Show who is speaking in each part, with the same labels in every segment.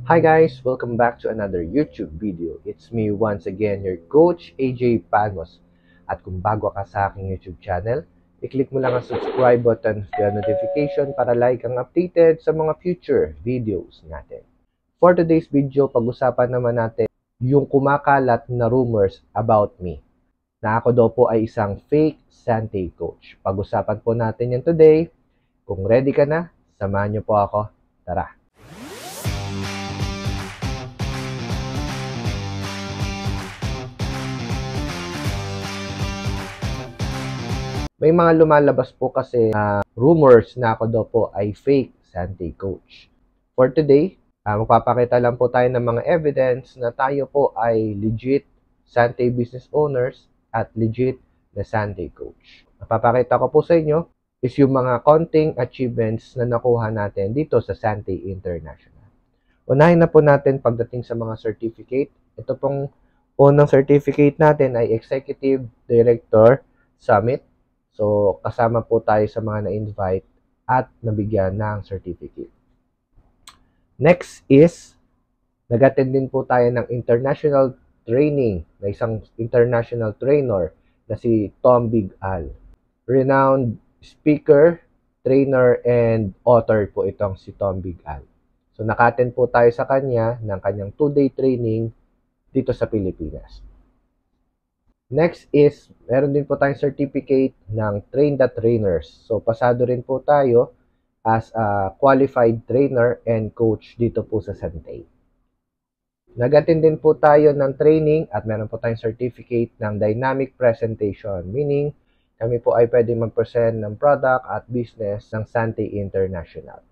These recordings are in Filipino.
Speaker 1: Hi guys! Welcome back to another YouTube video. It's me once again, your coach AJ Panos. At kung bago ka sa aking YouTube channel, i-click mo lang ang subscribe button at notification para like ang updated sa mga future videos natin. For today's video, pag-usapan naman natin yung kumakalat na rumors about me na ako daw po ay isang fake Sante coach. Pag-usapan po natin yan today. Kung ready ka na, samahan niyo po ako. Tara! May mga lumalabas po kasi na rumors na ako daw po ay fake Sante coach. For today, magpapakita lang po tayo ng mga evidence na tayo po ay legit Sante business owners at legit na Sante coach. Mapapakita ko po sa inyo is yung mga konting achievements na nakuha natin dito sa Sante International. Unahin na po natin pagdating sa mga certificate. Ito pong unang certificate natin ay Executive Director Summit. So, kasama po tayo sa mga na-invite at nabigyan ng certificate. Next is, nag-attend din po tayo ng international training na isang international trainer na si Tom Big Al. Renowned speaker, trainer, and author po itong si Tom Big Al. So, naka-attend po tayo sa kanya ng kanyang 2-day training dito sa Pilipinas. Next is, meron din po tayong certificate ng Train the Trainers. So, pasado rin po tayo as a qualified trainer and coach dito po sa Sante. Nag-attend din po tayo ng training at meron po tayong certificate ng Dynamic Presentation. Meaning, kami po ay pwede mag-present ng product at business ng Sante International.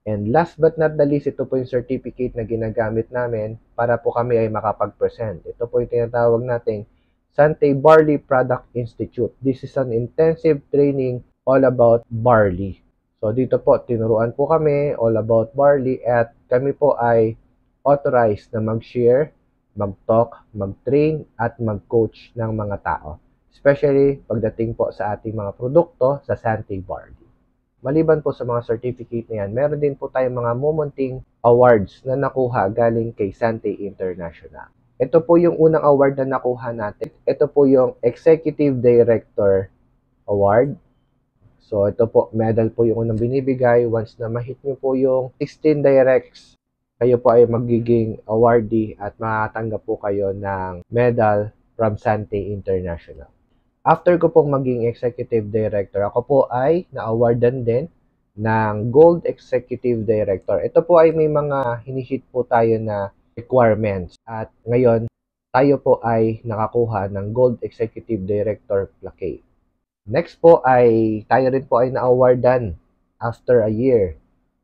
Speaker 1: And last but not the least, ito po yung certificate na ginagamit namin para po kami ay makapag-present. Ito po yung tinatawag nating Sante Barley Product Institute. This is an intensive training all about barley. So dito po, tinuruan po kami all about barley at kami po ay authorized na mag-share, mag-talk, mag-train at mag-coach ng mga tao. Especially pagdating po sa ating mga produkto sa Sante Barley. Maliban po sa mga certificate na yan, meron din po tayong mga mumunting awards na nakuha galing kay Sante International. Ito po yung unang award na nakuha natin. Ito po yung Executive Director Award. So, ito po, medal po yung unang binibigay. Once na ma-hit nyo po yung 16 directs, kayo po ay magiging awardee at makatanggap po kayo ng medal from Sante International. After ko pong maging Executive Director, ako po ay na-awardan din ng Gold Executive Director. Ito po ay may mga hinihit po tayo na requirements. At ngayon, tayo po ay nakakuha ng Gold Executive Director Plaque. Next po ay tayo rin po ay na-awardan after a year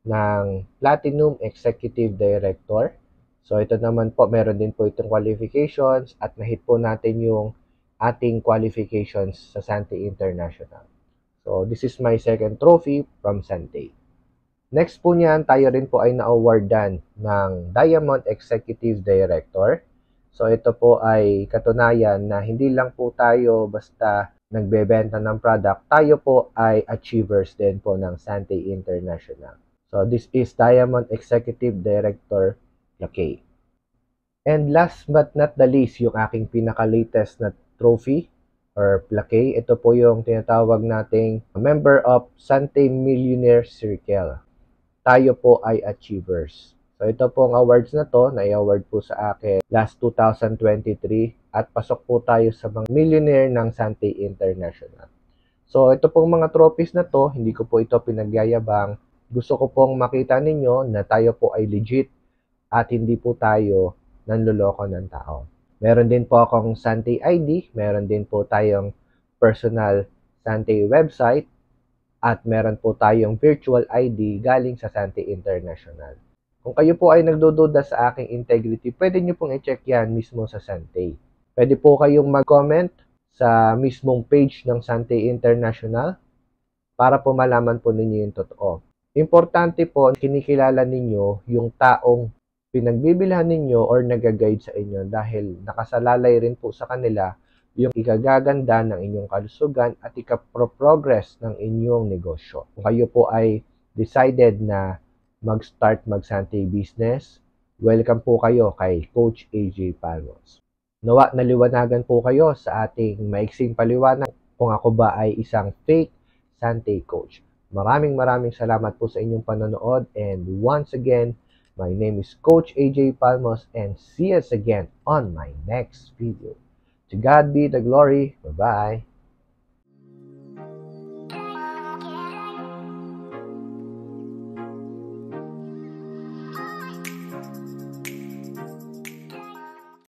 Speaker 1: ng Platinum Executive Director. So ito naman po, meron din po itong qualifications at na-hit po natin yung ating qualifications sa Sante International. So this is my second trophy from Sante. Next po niyan, tayo rin po ay na-awardan ng Diamond Executive Director. So ito po ay katunayan na hindi lang po tayo basta nagbebenta ng product, tayo po ay achievers din po ng Sante International. So this is Diamond Executive Director Plaque. And last but not the least, yung aking pinaka-latest na trophy or plaque, ito po yung tinatawag nating member of Sante Millionaire Circle. Tayo po ay achievers. So ito pong awards na to, na-award po sa akin last 2023 at pasok po tayo sa mga millionaire ng Sante International. So ito pong mga trophies na to, hindi ko po ito pinagyayabang. Gusto ko pong makita ninyo na tayo po ay legit at hindi po tayo nanloloko ng tao. Meron din po akong Sante ID, meron din po tayong personal Sante website, at meron po tayong virtual ID galing sa Sante International. Kung kayo po ay nagdududa sa aking integrity, pwede nyo pong i-check yan mismo sa Sante. Pwede po kayong mag-comment sa mismong page ng Sante International para po malaman po ninyo yung totoo. Importante po, kinikilala ninyo yung taong pinagbibilhan ninyo or nag-guide sa inyo dahil nakasalalay rin po sa kanila yung ikagaganda ng inyong kalusugan at ikaprogress ng inyong negosyo. Kung kayo po ay decided na mag-start mag-Sante business, welcome po kayo kay Coach AJ Palmos. Nawa naliwanagan po kayo sa ating maiksing paliwanag kung ako ba ay isang fake Sante coach. Maraming salamat po sa inyong panonood, and once again, my name is Coach AJ Palmos, and see us again on my next video. To God be the glory. Bye-bye.